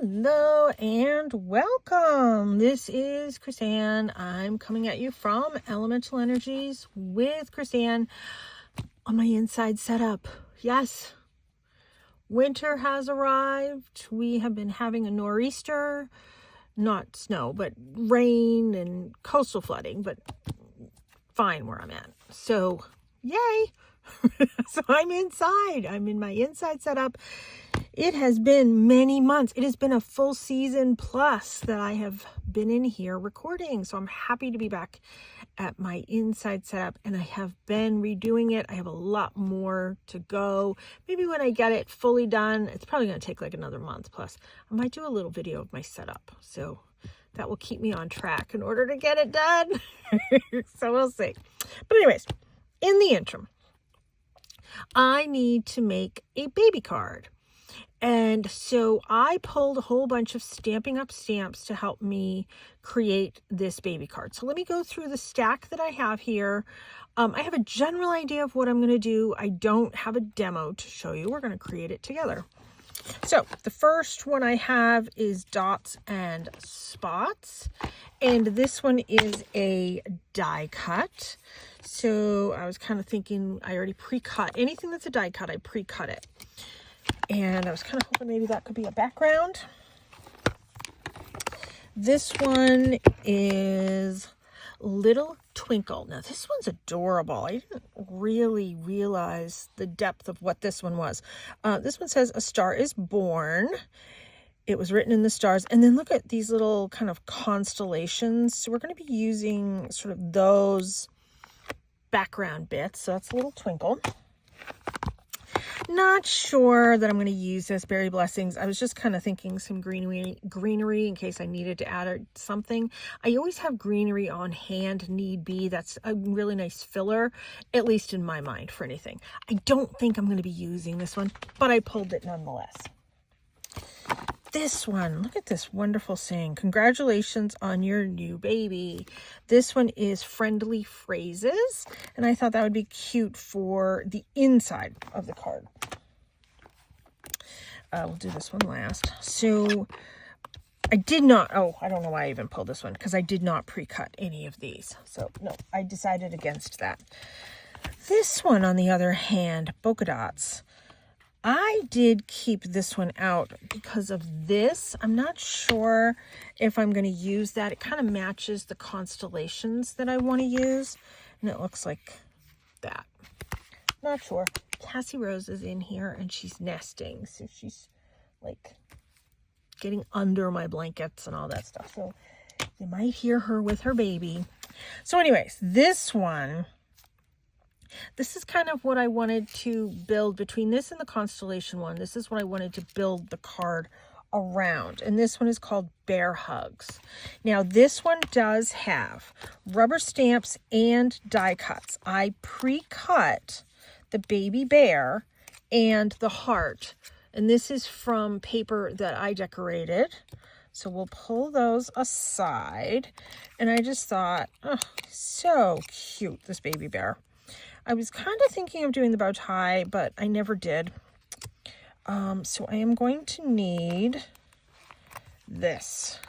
Hello and welcome. This is Chris-Ann. I'm coming at you from Elemental Energies with Chris-Ann on my inside setup. Yes, winter has arrived. We have been having a nor'easter, not snow, but rain and coastal flooding, but fine where I'm at. So, yay. So I'm inside. I'm in my inside setup. It has been many months. It has been a full season plus that I have been in here recording. So I'm happy to be back at my inside setup, and I have been redoing it. I have a lot more to go. Maybe when I get it fully done, it's probably going to take like another month plus. I might do a little video of my setup. So that will keep me on track in order to get it done. So we'll see. But anyways, in the interim, I need to make a baby card. And so I pulled a whole bunch of Stampin' Up stamps to help me create this baby card. So let me go through the stack that I have here. I have a general idea of what I'm going to do. I don't have a demo to show you. We're going to create it together. So the first one I have is dots and spots. And this one is a die cut. So I was kind of thinking I already pre-cut. Anything that's a die cut, I pre-cut it. And I was kind of hoping maybe that could be a background. This one is Little Twinkle. Now this one's adorable. I didn't really realize the depth of what this one was. This one says, "A star is born." It was written in the stars. And then look at these little kind of constellations. So we're going to be using sort of those background bits. So that's a Little Twinkle. Not sure that I'm going to use this berry blessings. I was just kind of thinking some greenery in case I needed to add something. I always have greenery on hand, need be. That's a really nice filler, at least in my mind, for anything. I don't think I'm going to be using this one, but I pulled it nonetheless. This one, look at this wonderful saying. "Congratulations on your new baby." This one is Friendly Phrases, and I thought that would be cute for the inside of the card. We'll do this one last. So I did not, I don't know why I even pulled this one, because I did not pre-cut any of these. So no, I decided against that. This one, on the other hand, polka dots. I did keep this one out because of this. I'm not sure if I'm going to use that. It kind of matches the constellations that I want to use. And it looks like that. Not sure. Cassie Rose is in here and she's nesting. So she's like getting under my blankets and all that stuff. So you might hear her with her baby. So anyways, this one... this is kind of what I wanted to build between this and the constellation one. This is what I wanted to build the card around. And this one is called Bear Hugs. Now, this one does have rubber stamps and die cuts. I pre-cut the baby bear and the heart. And this is from paper that I decorated. So we'll pull those aside. And I just thought, oh, so cute, this baby bear. I was kind of thinking of doing the bow tie, but I never did. So I am going to need this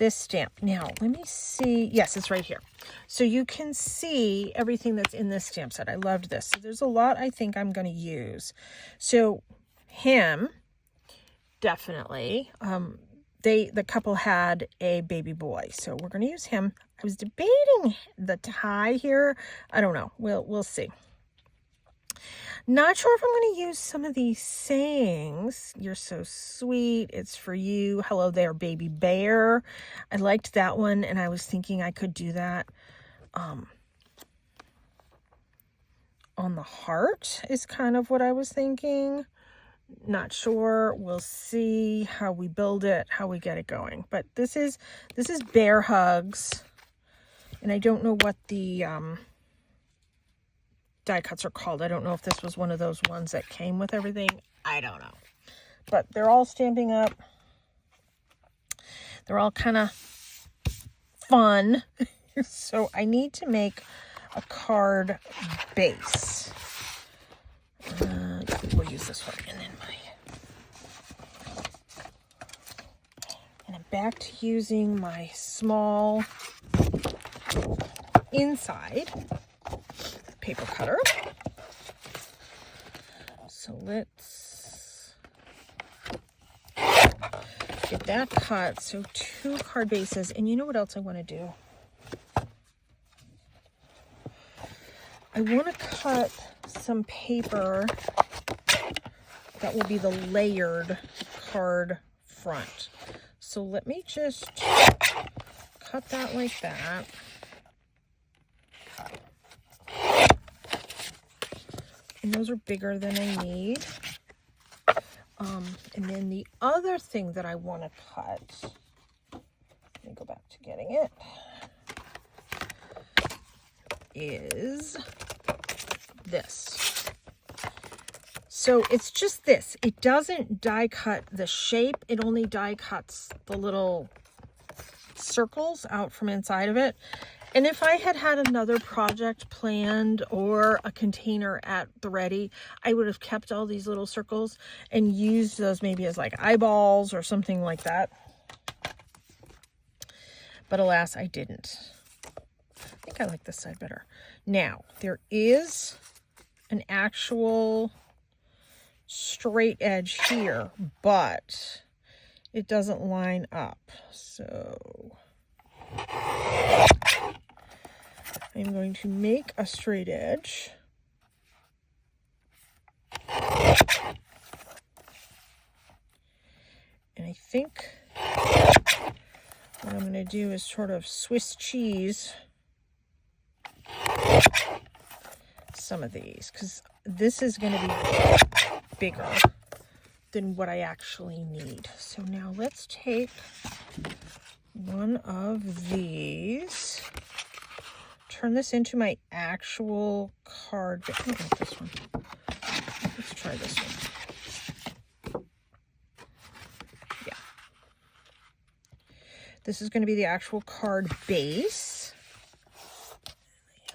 stamp. Now, let me see. Yes, it's right here. So you can see everything that's in this stamp set. I loved this. So there's a lot I think I'm going to use. So him, definitely. The couple had a baby boy, so we're going to use him. I was debating the tie here. I don't know. We'll see. Not sure if I'm going to use some of these sayings. "You're so sweet. It's for you. Hello there, baby bear." I liked that one, and I was thinking I could do that on the heart is kind of what I was thinking. Not sure. We'll see how we build it, how we get it going. But this is Bear Hugs. And I don't know what the die cuts are called. I don't know if this was one of those ones that came with everything. I don't know. But they're all Stampin' Up. They're all kind of fun. So I need to make a card base. We'll use this one. And then back to using my small inside paper cutter. So let's get that cut. So 2 card bases. And you know what else I want to do? I want to cut some paper that will be the layered card front. So let me just cut that like that. And those are bigger than I need. And then the other thing that I want to cut, let me go back to getting it, is this. So it's just this. It doesn't die cut the shape. It only die cuts the little circles out from inside of it. And if I had had another project planned or a container at the ready, I would have kept all these little circles and used those maybe as like eyeballs or something like that. But alas, I didn't. I think I like this side better. Now, there is an actual straight edge here, but it doesn't line up. So I'm going to make a straight edge. And I think what I'm going to do is sort of Swiss cheese some of these, because this is going to be bigger than what I actually need. So now let's take one of these, turn this into my actual card. I want this one. Let's try this one. Yeah. This is going to be the actual card base.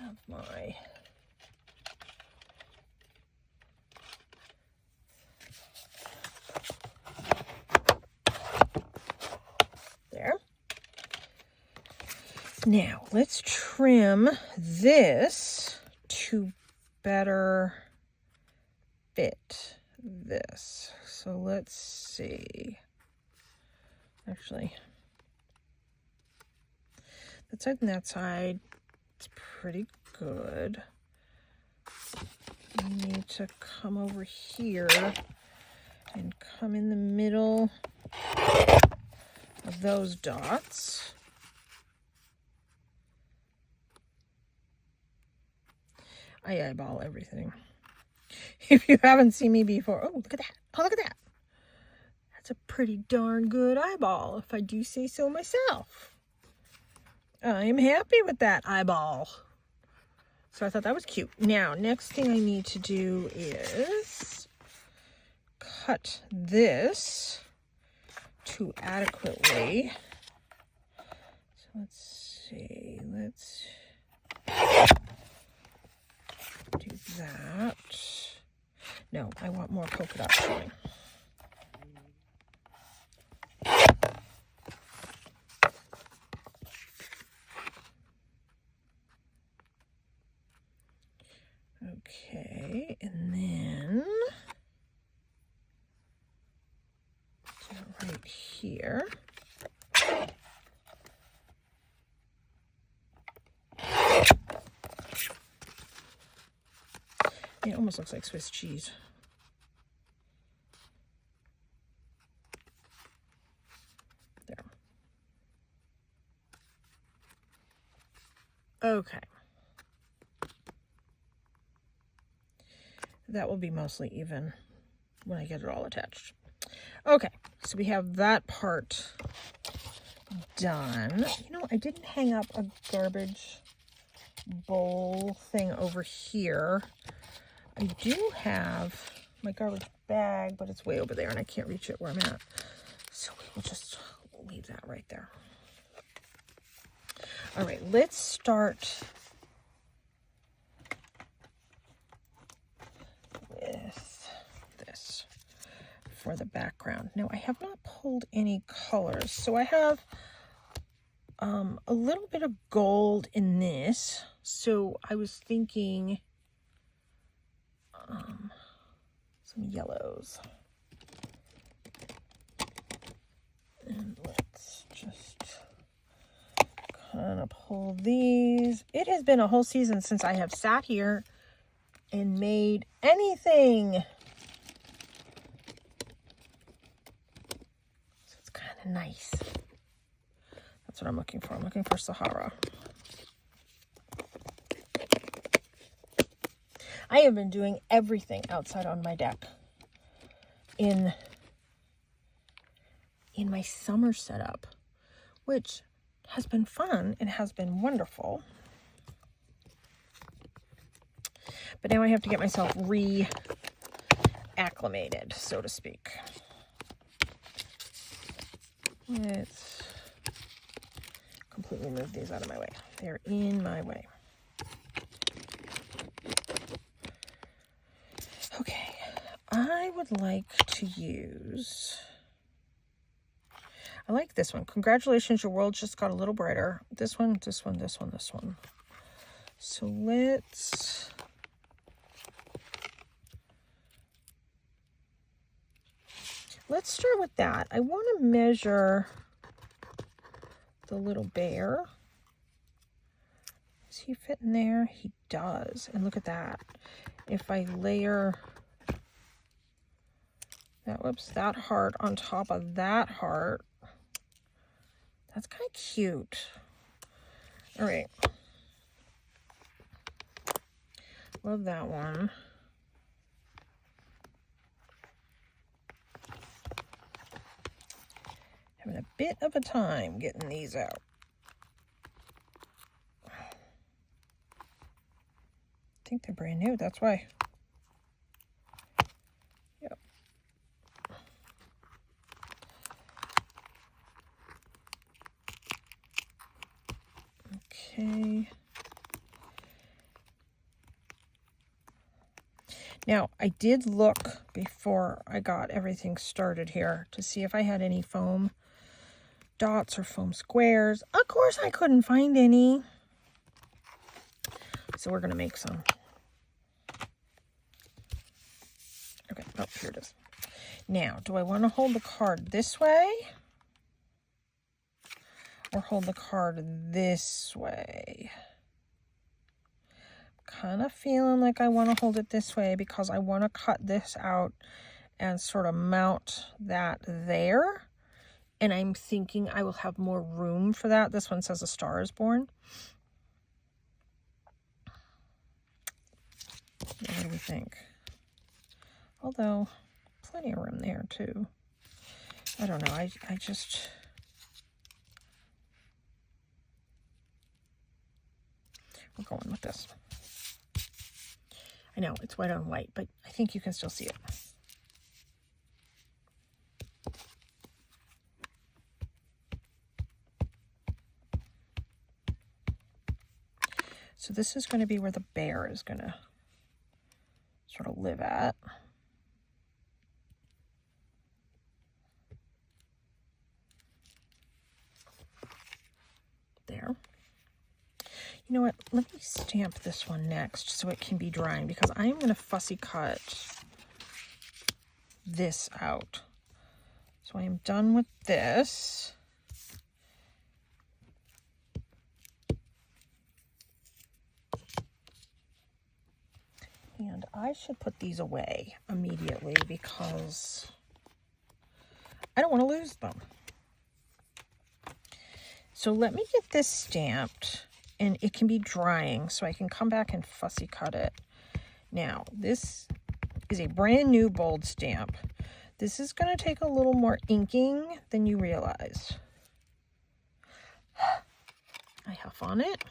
I have my there. Now let's trim this to better fit this. So let's see. Actually, that side and that side, it's pretty good. I need to come over here and come in the middle of those dots. I eyeball everything. If you haven't seen me before, oh, look at that. Oh, look at that. That's a pretty darn good eyeball, if I do say so myself. I'm happy with that eyeball. So I thought that was cute. Now, next thing I need to do is cut this to adequately. So let's see. Let's do that. No, I want more polka dot showing. Okay, and then do it right here. It almost looks like Swiss cheese. There. Okay. That will be mostly even when I get it all attached. Okay, so we have that part done. You know, I didn't hang up a garbage bowl thing over here. I do have my garbage bag, but it's way over there and I can't reach it where I'm at. So we will just leave that right there. All right, let's start with this. for the background. Now, I have not pulled any colors, so I have a little bit of gold in this. So I was thinking some yellows. And let's just kind of pull these. It has been a whole season since I have sat here and made anything. So it's kind of nice. That's what I'm looking for. I'm looking for Sahara. I have been doing everything outside on my deck in my summer setup, which has been fun and has been wonderful. But now I have to get myself re-acclimated, so to speak. Let's completely move these out of my way. They're in my way. Okay, I would like to use, I like this one. Congratulations, your world just got a little brighter. This one, this one, this one, this one. So let's start with that. I want to measure the little bear. Does he fit in there? He does. And look at that. If I layer that, whoops, that heart on top of that heart, that's kind of cute. All right. Love that one. Having a bit of a time getting these out. I think they're brand new, that's why. Yep. Okay. Now, I did look before I got everything started here to see if I had any foam dots or foam squares. Of course, I couldn't find any. So we're going to make some. Okay, oh, here it is. Now, do I want to hold the card this way? Or hold the card this way? Kind of feeling like I want to hold it this way because I want to cut this out and sort of mount that there. And I'm thinking I will have more room for that. This one says a star is born. What do we think? Although, plenty of room there too. I don't know. I just... We're going with this. I know, it's white on white, but I think you can still see it. So this is going to be where the bear is going to sort of live at. There. You know what? Let me stamp this one next so it can be drying because I'm going to fussy cut this out. So I am done with this. And I should put these away immediately because I don't want to lose them. So let me get this stamped and it can be drying so I can come back and fussy cut it. Now, this is a brand new bold stamp. This is going to take a little more inking than you realize. I huff on it.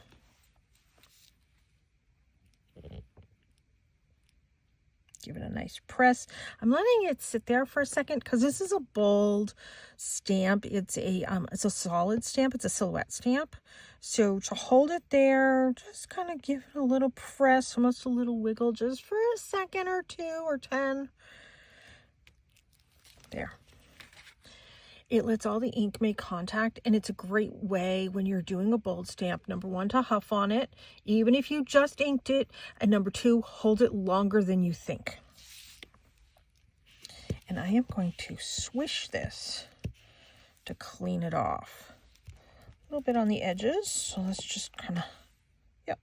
Give it a nice press. I'm letting it sit there for a second because this is a bold stamp. It's a solid stamp. It's a silhouette stamp. So to hold it there, just kind of give it a little press, almost a little wiggle, just for a second or two or 10. There. It lets all the ink make contact, and it's a great way when you're doing a bold stamp, number one, to huff on it, even if you just inked it, and number two, hold it longer than you think. And I am going to swish this to clean it off. A little bit on the edges, so let's just kind of, yep,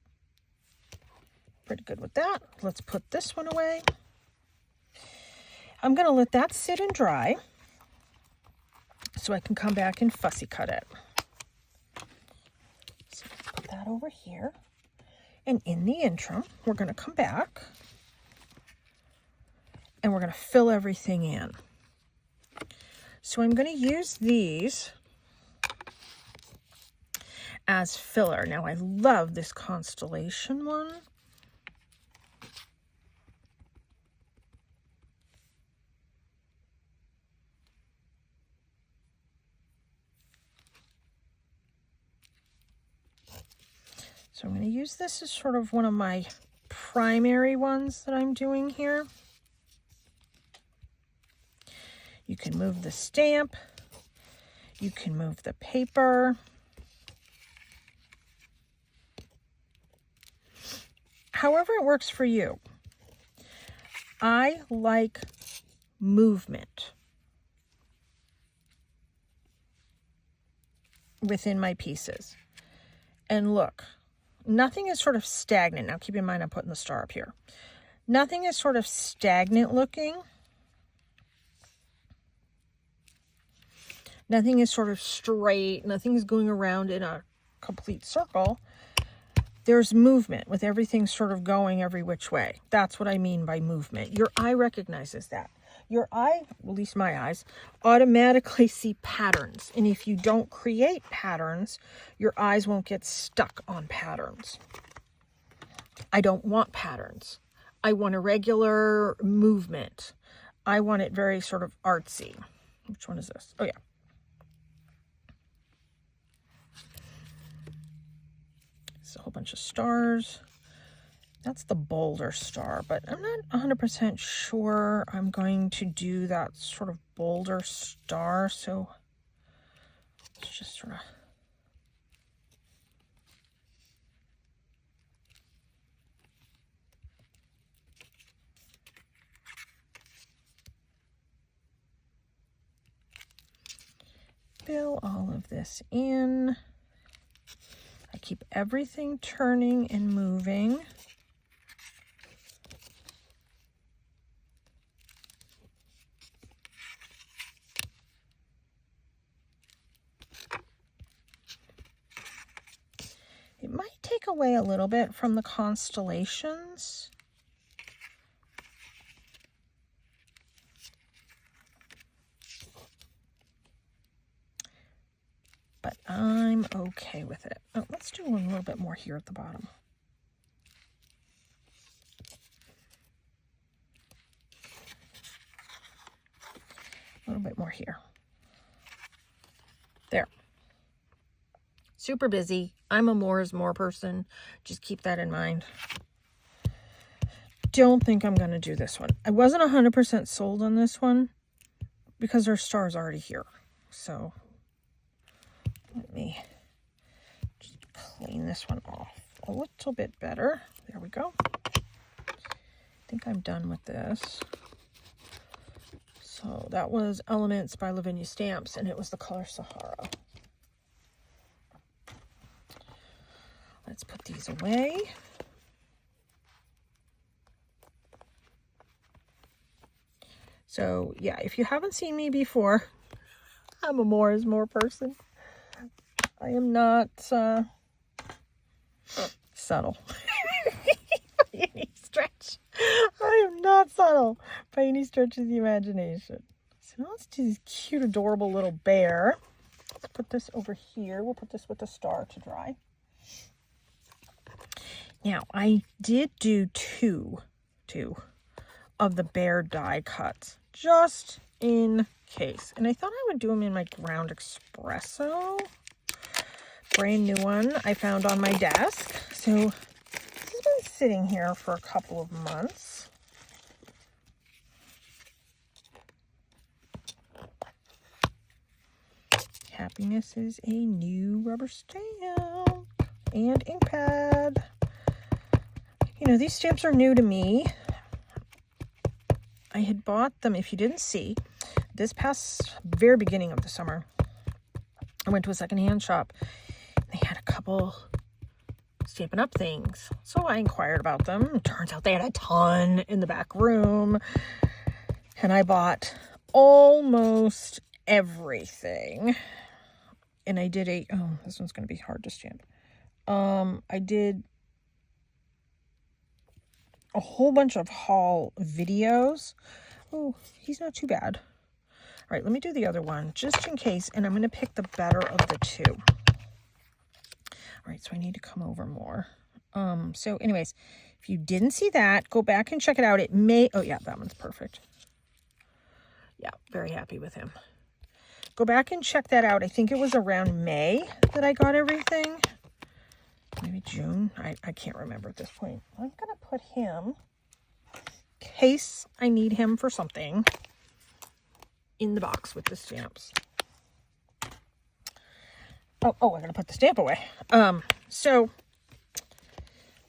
pretty good with that. Let's put this one away. I'm going to let that sit and dry so I can come back and fussy cut it. So let's put that over here. And in the interim, we're going to come back and we're going to fill everything in. So I'm going to use these as filler. Now I love this constellation one. So I'm going to use this as sort of one of my primary ones that I'm doing here. You can move the stamp. You can move the paper. However it works for you. I like movement within my pieces. And look, nothing is sort of stagnant. Now keep in mind I'm putting the star up here. Nothing is sort of stagnant looking. Nothing is sort of straight. Nothing is going around in a complete circle. There's movement with everything sort of going every which way. That's what I mean by movement. Your eye recognizes that. Your eye, at least my eyes, automatically see patterns. And if you don't create patterns, your eyes won't get stuck on patterns. I don't want patterns. I want a regular movement. I want it very sort of artsy. Which one is this? Oh, yeah. It's a whole bunch of stars. That's the bolder star, but I'm not 100% sure I'm going to do that sort of bolder star. So let's just sort of fill all of this in. I keep everything turning and moving. It might take away a little bit from the constellations. But I'm okay with it. Oh, let's do a little bit more here at the bottom. A little bit more here. There. Super busy. I'm a more is more person. Just keep that in mind. Don't think I'm going to do this one. I wasn't 100% sold on this one because their star's already here. So let me just clean this one off a little bit better. There we go. I think I'm done with this. So that was Elements by Lavinia Stamps, and it was the color Sahara. Let's put these away. So yeah, if you haven't seen me before, I'm a more is more person. I am not subtle by any stretch. I am not subtle by any stretch of the imagination. So now let's do this cute, adorable little bear. Let's put this over here. We'll put this with the star to dry. Now, I did do two of the bear die cuts, just in case. And I thought I would do them in my ground espresso. Brand new one I found on my desk. So this has been sitting here for a couple of months. happiness is a new rubber stamp and ink pad. You know, these stamps are new to me. I had bought them, if you didn't see, this past very beginning of the summer. I went to a secondhand shop. They had a couple Stampin' Up things. So I inquired about them. It turns out they had a ton in the back room. And I bought almost everything. And I did this one's going to be hard to stamp. I did a whole bunch of haul videos. Oh, he's not too bad. All right, let me do the other one just in case. And I'm going to pick the better of the two. All right, so I need to come over more. So anyways, if you didn't see that, go back and check it out. It may, oh yeah, that one's perfect. Yeah, very happy with him. Go back and check that out. I think it was around May that I got everything. Maybe June. I can't remember at this point. I'm going to put him, in case I need him for something, in the box with the stamps. Oh, I'm going to put the stamp away. So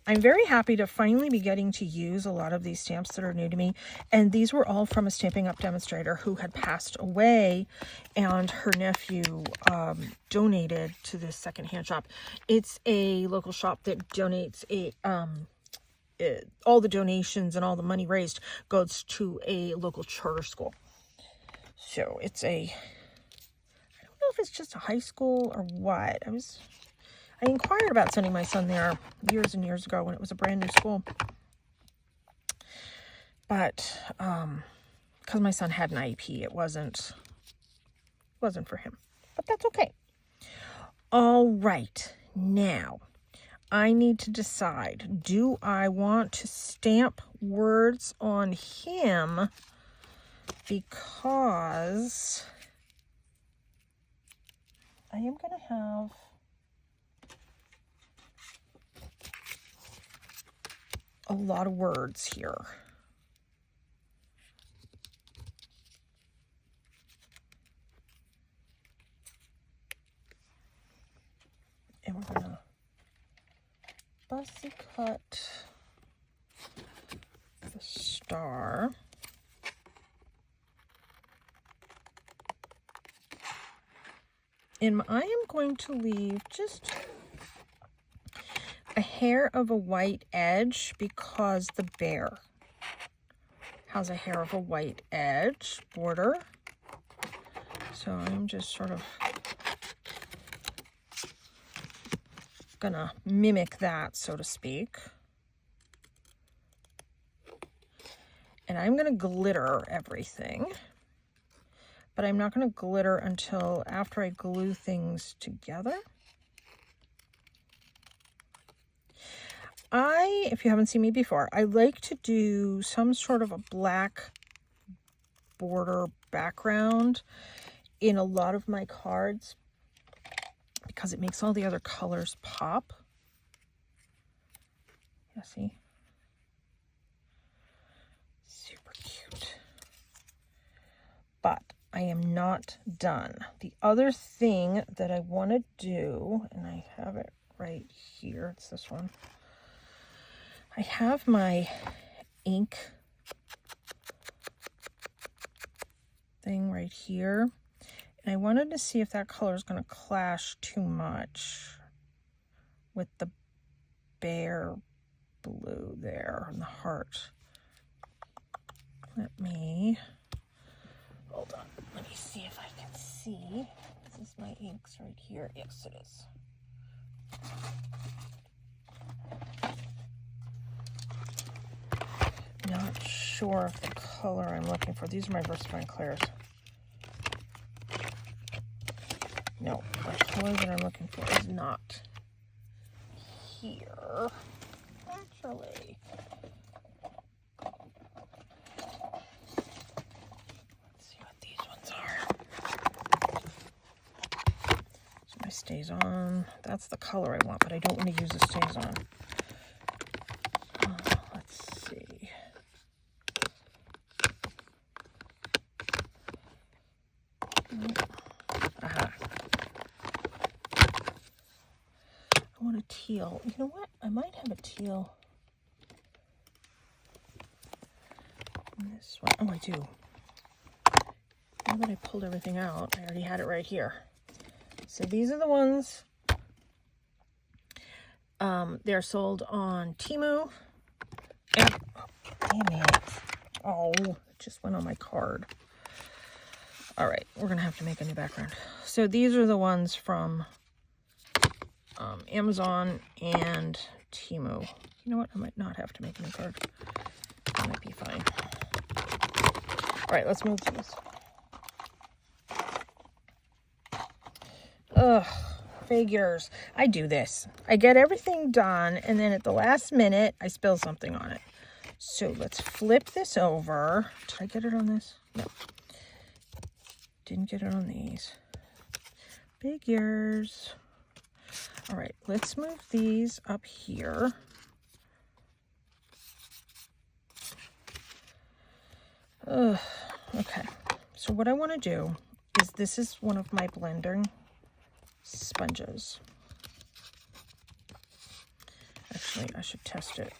I'm very happy to finally be getting to use a lot of these stamps that are new to me. And these were all from a Stampin' Up demonstrator who had passed away, and her nephew donated to this secondhand shop. It's a local shop that donates all the donations and all the money raised goes to a local charter school. So it's I don't know if it's just a high school or what. I inquired about sending my son there years and years ago when it was a brand new school. But because my son had an IEP, it wasn't for him. But that's okay. All right. Now, I need to decide, do I want to stamp words on him? Because I am going to have a lot of words here. And we're going to fussy cut the star. And I am going to leave just a hair of a white edge because the bear has a hair of a white edge border. So I'm just sort of gonna mimic that, so to speak. And I'm gonna glitter everything. But I'm not going to glitter until after I glue things together. If you haven't seen me before, I like to do some sort of a black border background in a lot of my cards because it makes all the other colors pop. Yeah, see? Super cute. But I am not done. The other thing that I want to do, and I have it right here, it's this one. I have my ink thing right here, and I wanted to see if that color is going to clash too much with the bear blue there and the heart. Let me... Hold on. Let me see if I can see. This is my inks right here. Yes, it is. Not sure of the color I'm looking for. These are my VersaFine Clairs. No, the color that I'm looking for is not here. Actually. Stays on. That's the color I want, but I don't want to use the stays on. Let's see. Aha. teal. You know what? I might have a teal. This one. Oh, I do. Now that I pulled everything out, I already had it right here. So these are the ones. They're sold on Temu. And, damn it. Oh, it just went on my card. All right, we're going to have to make a new background. So these are the ones from Amazon and Temu. You know what? I might not have to make a new card. That might be fine. All right, let's move these. Ugh, figures. I do this. I get everything done, and then at the last minute, I spill something on it. So let's flip this over. Did I get it on this? No. Didn't get it on these. Figures. All right, let's move these up here. Okay, so what I want to do is, this is one of my blending sponges. Actually, I should test it.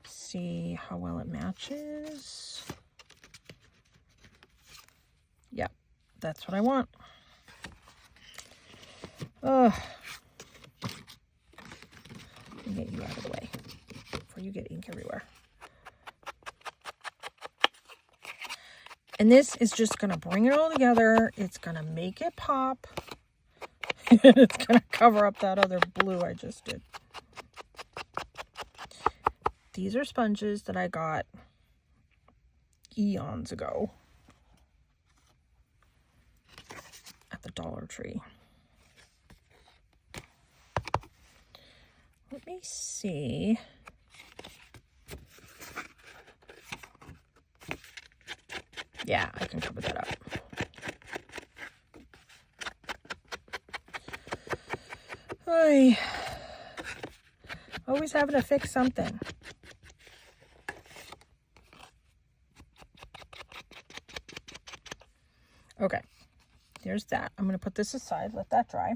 See how well it matches. Yeah, that's what I want. Let me get you out of the way before you get ink everywhere. And this is just going to bring it all together. It's going to make it pop. And it's going to cover up that other blue I just did. These are sponges that I got eons ago at the Dollar Tree. Let me see. Yeah, I can cover that up. Oy. Always having to fix something. Okay, there's that. I'm going to put this aside, let that dry.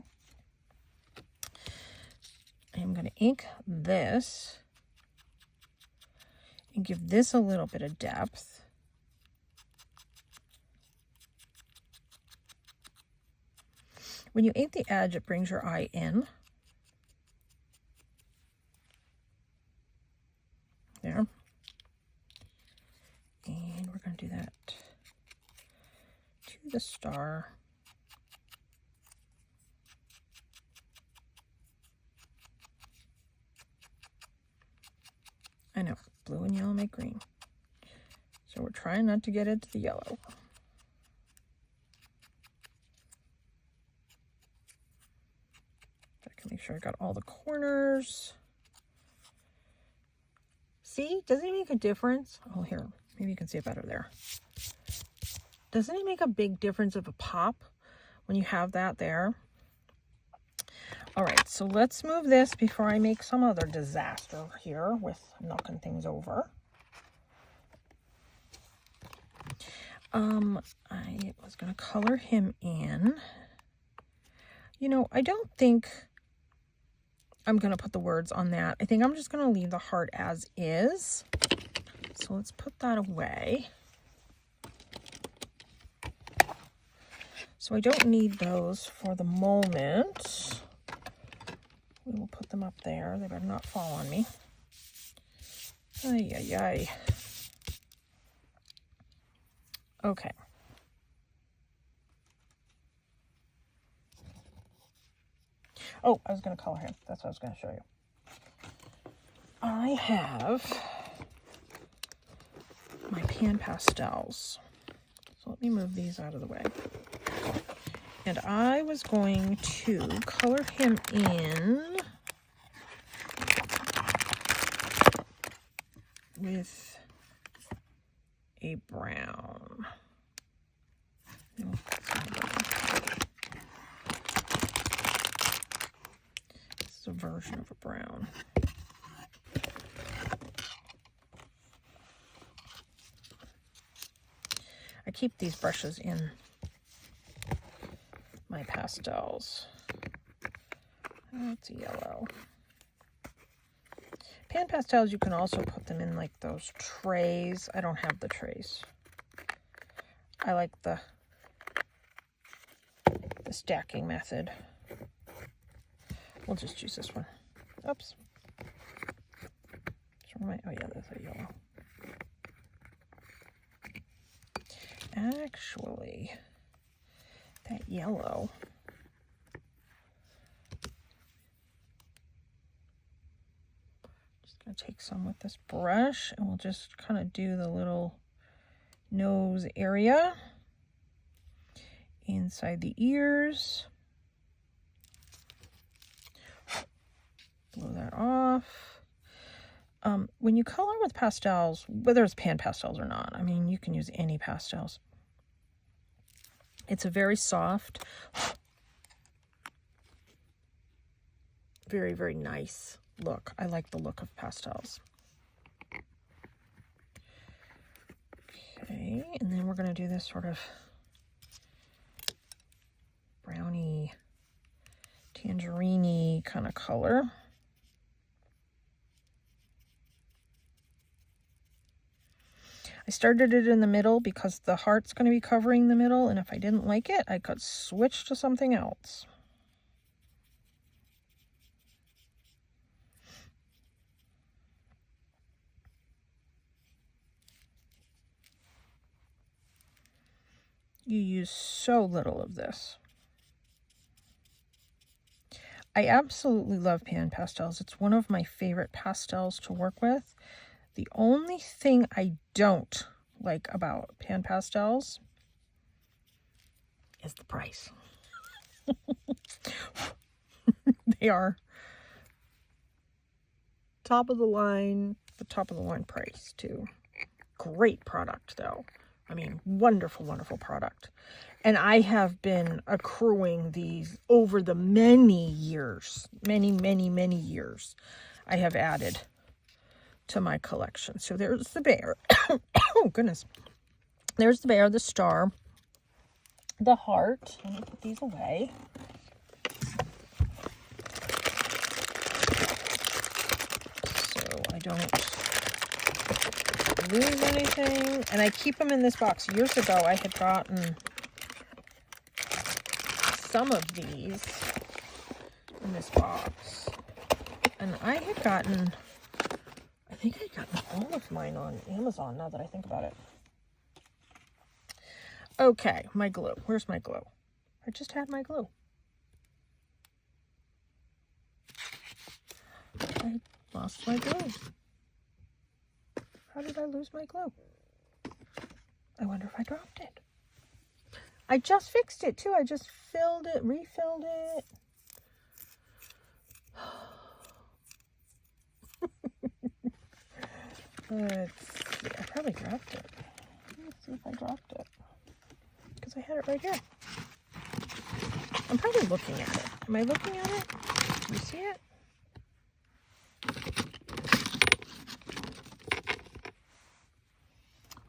I'm going to ink this and give this a little bit of depth. When you ink the edge, it brings your eye in. There. And we're going to do that to the star. I know, blue and yellow make green. So we're trying not to get into the yellow. I can make sure I got all the corners. See, doesn't it make a difference? Oh, here, maybe you can see it better there. Doesn't it make a big difference of a pop when you have that there? All right, so let's move this before I make some other disaster here with knocking things over. I was going to color him in. You know, I don't think I'm going to put the words on that. I think I'm just going to leave the heart as is. So let's put that away. So I don't need those for the moment. We will put them up there. They better not fall on me. Ay, ay, ay. Okay. Oh, I was going to color him. That's what I was going to show you. I have my pan pastels. So let me move these out of the way. And I was going to color him in with a brown. No, it's not brown. This is a version of a brown. I keep these brushes in my pastels That's a yellow. Pan pastels, you can also put them in like those trays. I don't have the trays. I like the stacking method. We'll just use this one. Oops. Oh yeah, that's a yellow. Actually, that yellow. Just gonna take some with this brush, and we'll just kind of do the little nose area inside the ears. Blow that off. When you color with pastels, whether it's pan pastels or not, I mean, you can use any pastels. It's a very soft, very, very nice look. I like the look of pastels. Okay, and then we're going to do this sort of browny, tangerine-y kind of color. I started it in the middle because the heart's going to be covering the middle, and if I didn't like it, I could switch to something else. You use so little of this. I absolutely love pan pastels. It's one of my favorite pastels to work with. The only thing I don't like about pan pastels is the price. They are top of the line price too. Great product though. I mean, wonderful, wonderful product. And I have been accruing these over the many years, many, many, many years I have added to my collection. So there's the bear. Oh, goodness. There's the bear, the star, the heart. Let me put these away. So I don't lose anything. And I keep them in this box. Years ago, I had gotten some of these in this box. And I had gotten, I think I got all of mine on Amazon now that I think about it. Okay, my glue. Where's my glue? I just had my glue. I lost my glue. How did I lose my glue? I wonder if I dropped it. I just fixed it too. I just filled it, refilled it. Let's see. I probably dropped it. Let's see if I dropped it. Because I had it right here. I'm probably looking at it. Am I looking at it? Do you see it?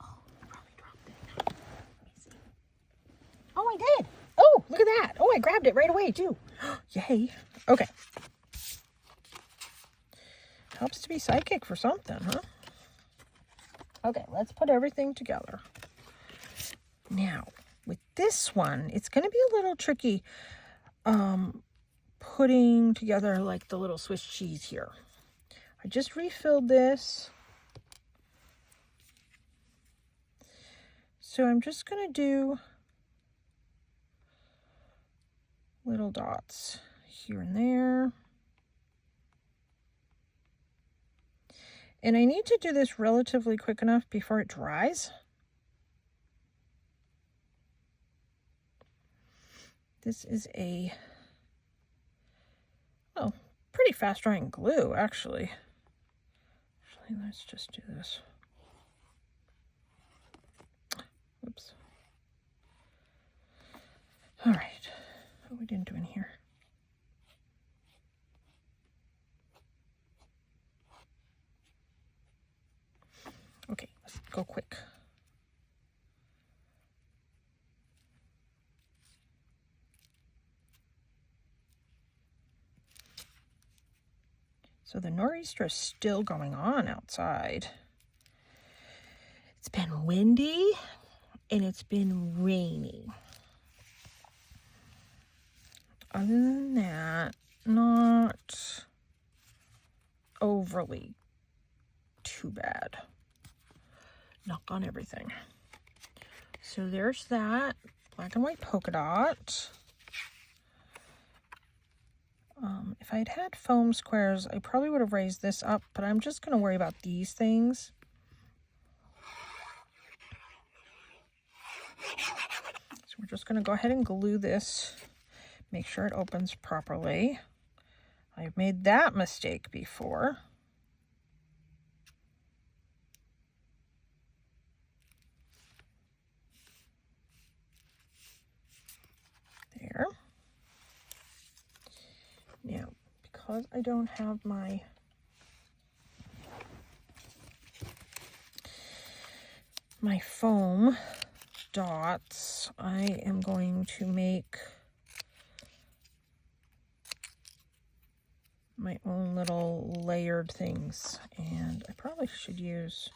Oh, I probably dropped it. Let me see. Oh, I did. Oh, look at that. Oh, I grabbed it right away too. Yay. Okay. Helps to be psychic for something, huh? Okay, let's put everything together. Now, with this one, it's going to be a little tricky putting together like the little Swiss cheese here. I just refilled this. So I'm just going to do little dots here and there. And I need to do this relatively quick enough before it dries. This is a, oh, pretty fast drying glue, actually. Actually, let's just do this. Oops. All right. What are we didn't do in here? Okay, let's go quick. So the nor'easter is still going on outside. It's been windy and it's been rainy. Other than that, not overly too bad. Knock on everything. So there's that black and white polka dot. If I had had foam squares, I probably would have raised this up, but I'm just going to worry about these things. So we're just going to go ahead and glue this. Make sure it opens properly. I've made that mistake before. There. Now, because I don't have my foam dots, I am going to make my own little layered things, and I probably should use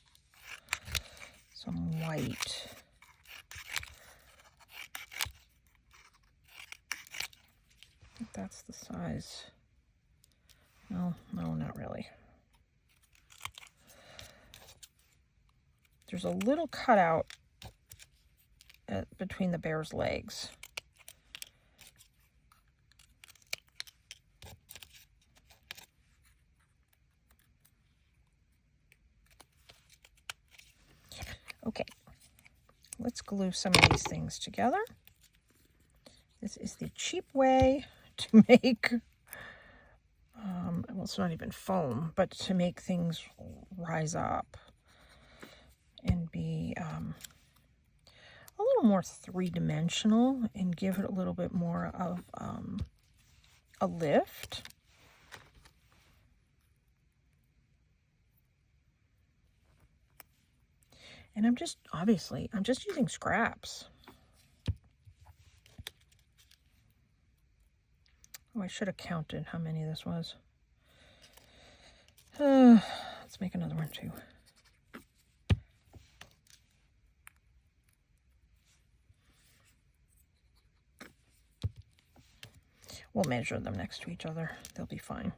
some white. I think that's the size. No, not really. There's a little cutout between the bear's legs. Okay, let's glue some of these things together. This is the cheap way to make, well, it's not even foam, but to make things rise up and be a little more three-dimensional and give it a little bit more of a lift. And I'm just using scraps. Oh, I should have counted how many this was. Let's make another one too. We'll measure them next to each other. They'll be fine.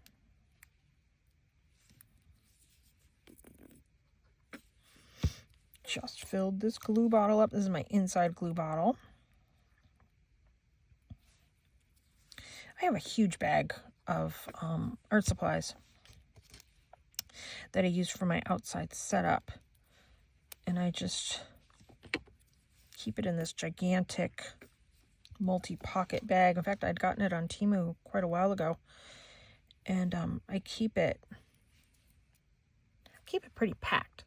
Just filled this glue bottle up. This is my inside glue bottle. I have a huge bag of art supplies that I use for my outside setup. And I just keep it in this gigantic multi-pocket bag. In fact, I'd gotten it on Temu quite a while ago. And I keep it pretty packed.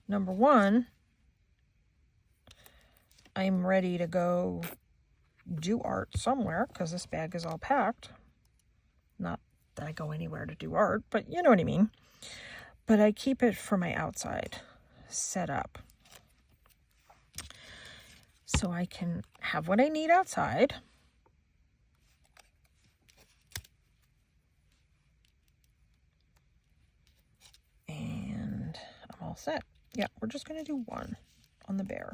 Number one, I'm ready to go do art somewhere because this bag is all packed. Not that I go anywhere to do art, but you know what I mean. But I keep it for my outside setup, so I can have what I need outside. And I'm all set. Yeah, we're just going to do one on the bear.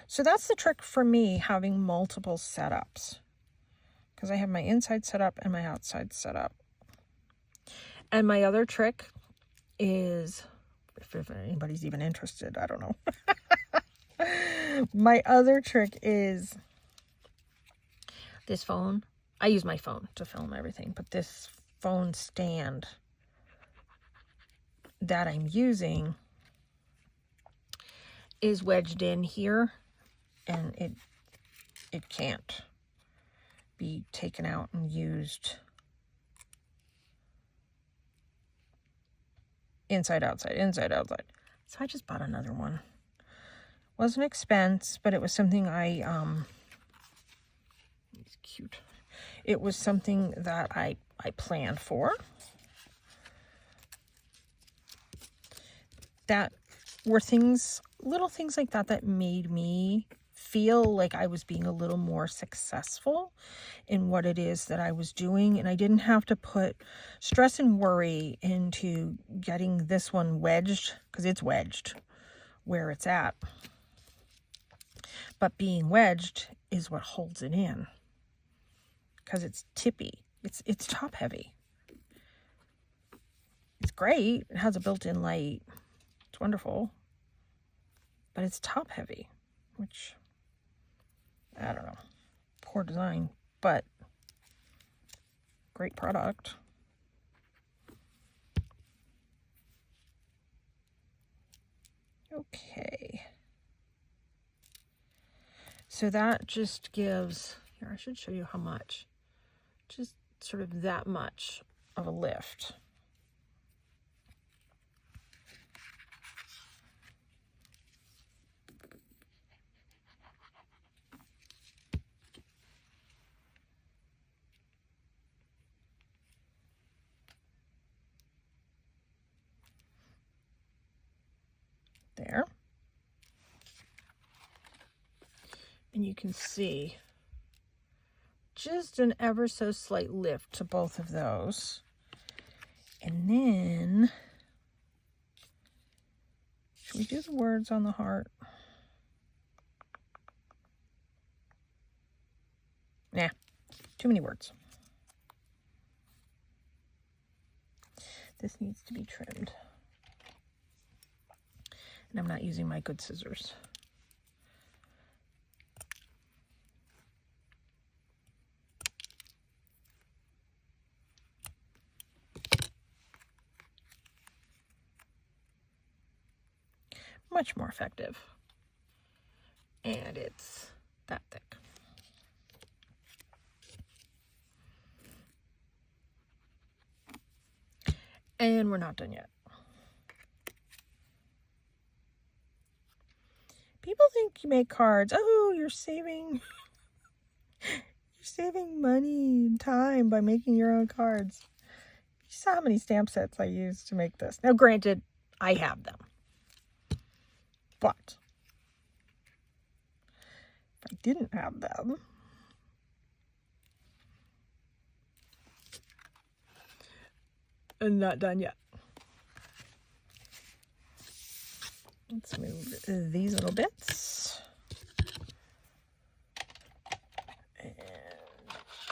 So that's the trick for me, having multiple setups, because I have my inside setup and my outside setup. And my other trick is, if anybody's even interested, I don't know. My other trick is this phone. I use my phone to film everything, but this phone stand that I'm using is wedged in here, and it can't be taken out and used inside, outside, inside, outside. So I just bought another one. Wasn't expense, but it was something it's cute. It was something that I planned for. That were things, little things like that, that made me feel like I was being a little more successful in what it is that I was doing, and I didn't have to put stress and worry into getting this one wedged, because it's wedged where it's at. But being wedged is what holds it in, because it's tippy. It's top heavy. It's great. It has a built-in light. It's wonderful. But it's top heavy, which, I don't know, poor design, but great product. Okay. So that just gives, here, I should show you how much. Just sort of that much of a lift. There. And you can see just an ever so slight lift to both of those. And then, should we do the words on the heart? Nah, too many words. This needs to be trimmed. And I'm not using my good scissors. Much more effective. And it's that thick. And we're not done yet. People think you make cards. Oh, you're saving money and time by making your own cards. You saw how many stamp sets I used to make this. Now, granted, I have them. But if I didn't have them, I'm not done yet. Let's move these little bits. And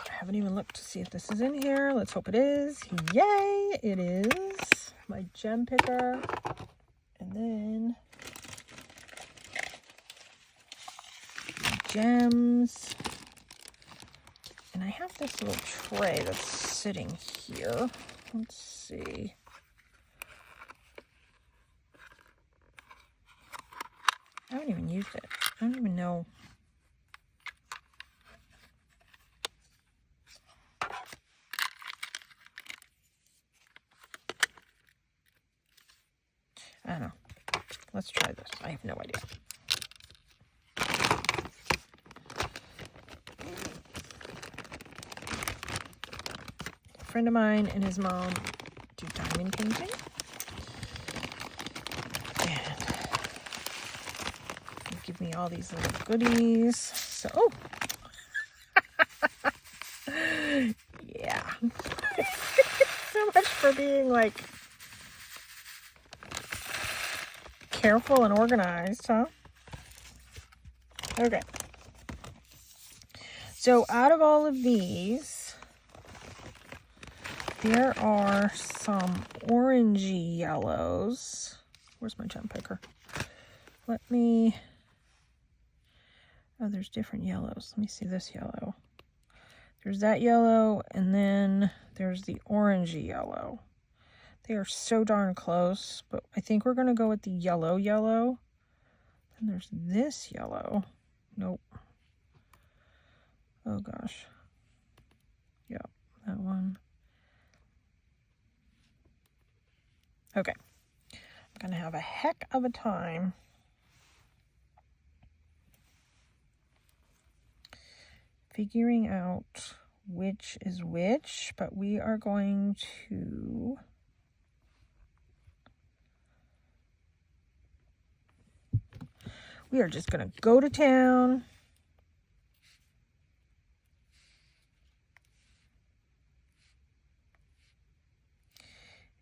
I haven't even looked to see if this is in here. Let's hope it is. Yay, it is. My gem picker. And then gems. And I have this little tray that's sitting here. Let's see. I haven't even used it. I don't even know. I don't know. Let's try this. I have no idea. A friend of mine and his mom do diamond painting. And they give me all these little goodies. So, oh. Yeah. So much for being like careful and organized, huh? Okay. So out of all of these, there are some orangey yellows. Where's my gem picker? Let me, oh, there's different yellows. Let me see this yellow. There's that yellow, and then there's the orangey yellow. They are so darn close, but I think we're going to go with the yellow. And there's this yellow. Nope. Oh gosh. Yep, that one. Okay. I'm going to have a heck of a time figuring out which is which, but we are going to We are just going to go to town.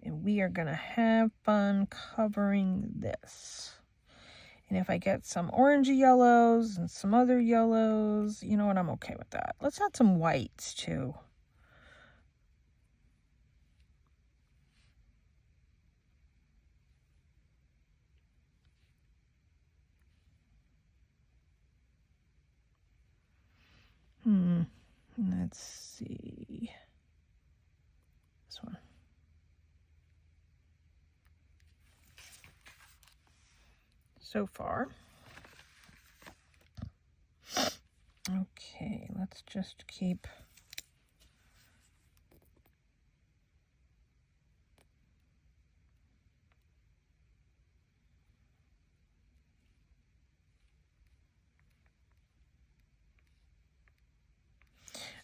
And we are going to have fun covering this. And if I get some orangey yellows and some other yellows, you know what, I'm okay with that. Let's add some whites too. Let's see. This one. So far. Okay, let's just keep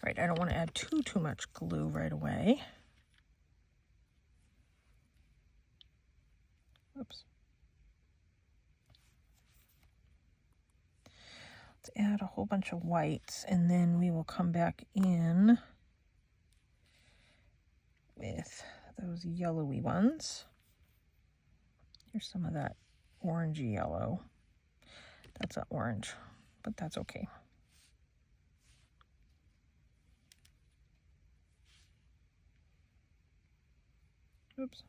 all right, I don't want to add too much glue right away. Oops. Let's add a whole bunch of whites, and then we will come back in with those yellowy ones. Here's some of that orangey yellow. That's not orange, but that's okay. Oops.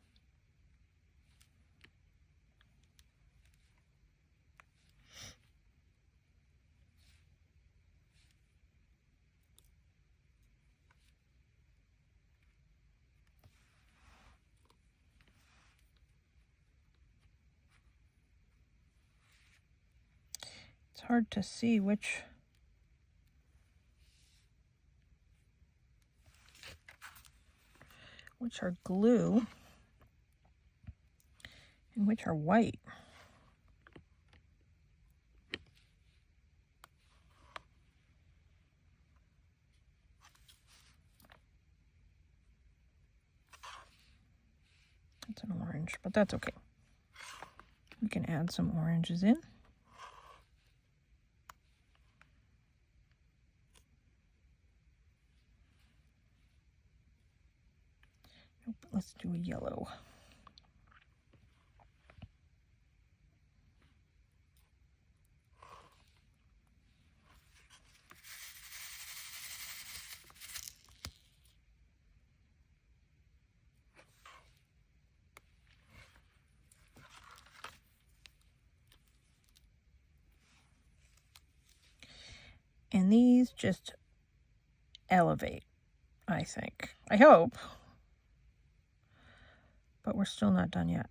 It's hard to see which are glue and which are white. That's an orange, but that's okay. We can add some oranges in. Nope, let's do a yellow. And these just elevate, I think. I hope. But we're still not done yet.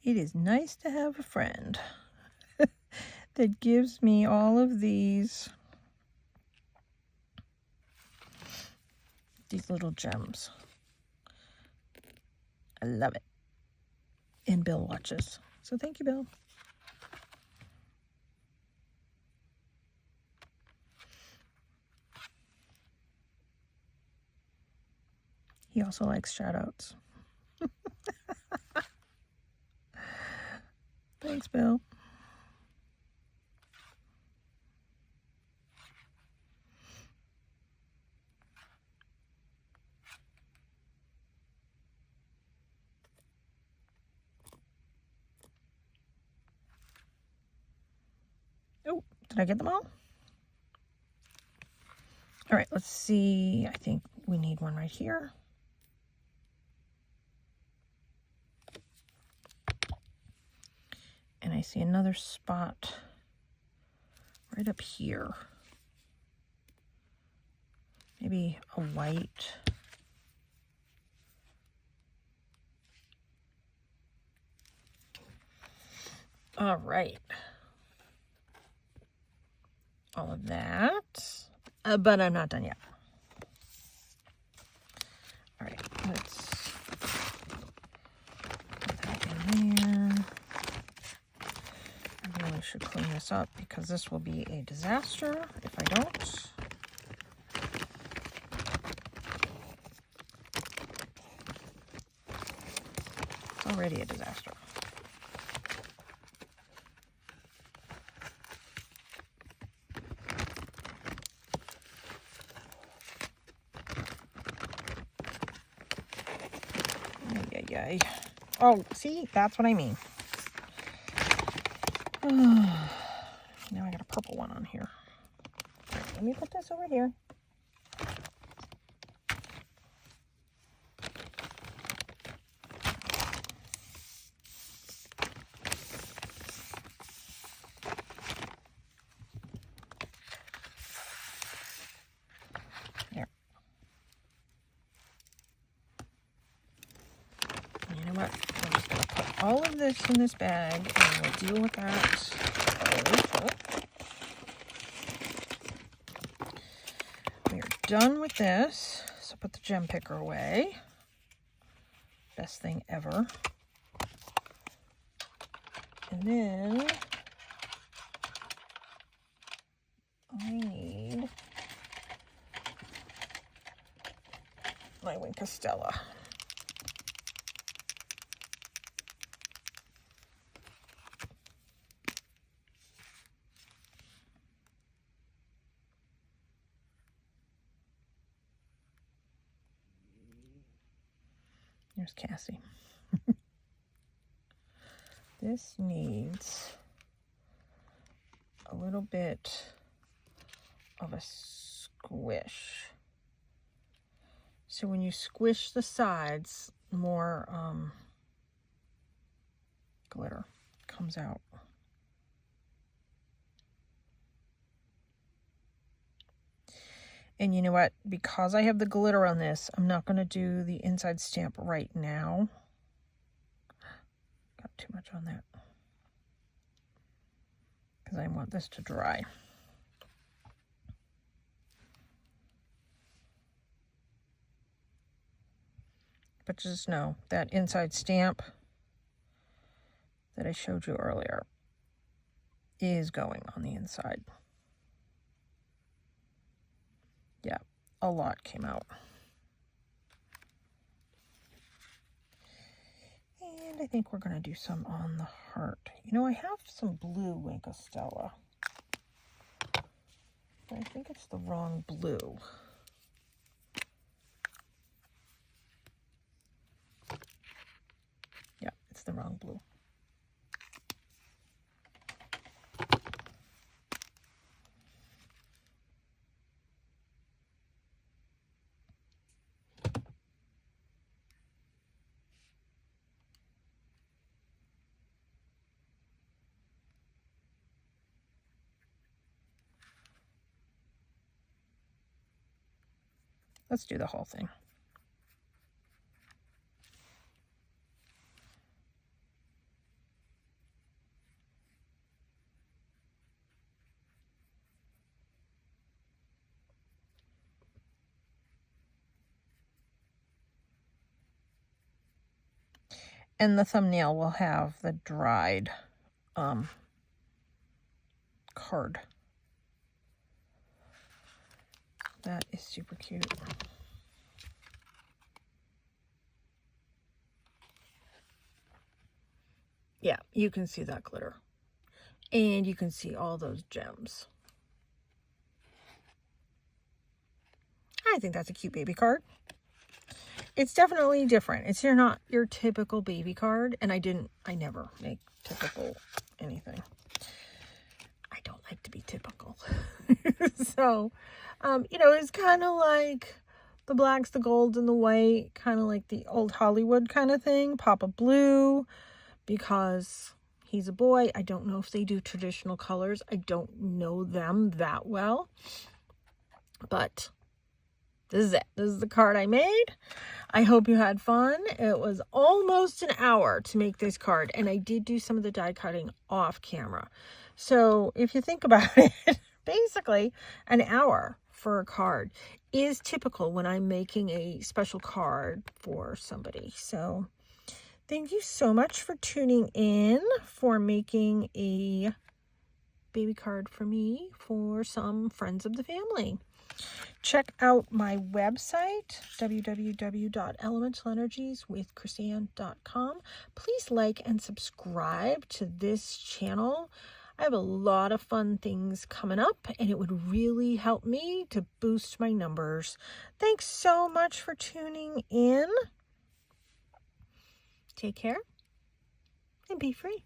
It is nice to have a friend that gives me all of these little gems. I love it. And Bill watches. So thank you, Bill. He also likes shout outs. Thanks, Bill. Oh, did I get them all? All right, let's see. I think we need one right here. And I see another spot right up here. Maybe a white. All right. All of that. But I'm not done yet. All right, let's put that in there. I really should clean this up because this will be a disaster if I don't. It's already a disaster. Yay. Oh, see? That's what I mean. Now I got a purple one on here. Right, let me put this over here. There. You know what? I'm just going to put all of this in this bag and we'll deal with that later. We are done with this. So put the gem picker away. Best thing ever. And then I need my whimsical. There's Cassie. This needs a little bit of a squish. So when you squish the sides, more glitter comes out. And you know what? Because I have the glitter on this, I'm not going to do the inside stamp right now. Got too much on that. Because I want this to dry. But just know that inside stamp that I showed you earlier is going on the inside. Yeah, a lot came out. And I think we're going to do some on the heart. You know, I have some blue whimsical, but I think it's the wrong blue. Yeah, it's the wrong blue. Let's do the whole thing. And the thumbnail will have the dried card. That is super cute. Yeah, you can see that glitter. And you can see all those gems. I think that's a cute baby card. It's definitely different. It's not your typical baby card. And I never make typical anything. I don't like to be typical. So, you know, it's kind of like the blacks, the golds, and the white. Kind of like the old Hollywood kind of thing. Papa Blue, because he's a boy. I don't know if they do traditional colors. I don't know them that well. But This is it. This is the card I made. I hope you had fun. It was almost an hour to make this card, and I did do some of the die cutting off camera. So if you think about it, basically an hour for a card is typical when I'm making a special card for somebody. So thank you so much for tuning in, for making a baby card for me for some friends of the family. Check out my website, www.elementalenерgieswithchrisanne.com. Please like and subscribe to this channel. I have a lot of fun things coming up, and it would really help me to boost my numbers. Thanks so much for tuning in. Take care and be free.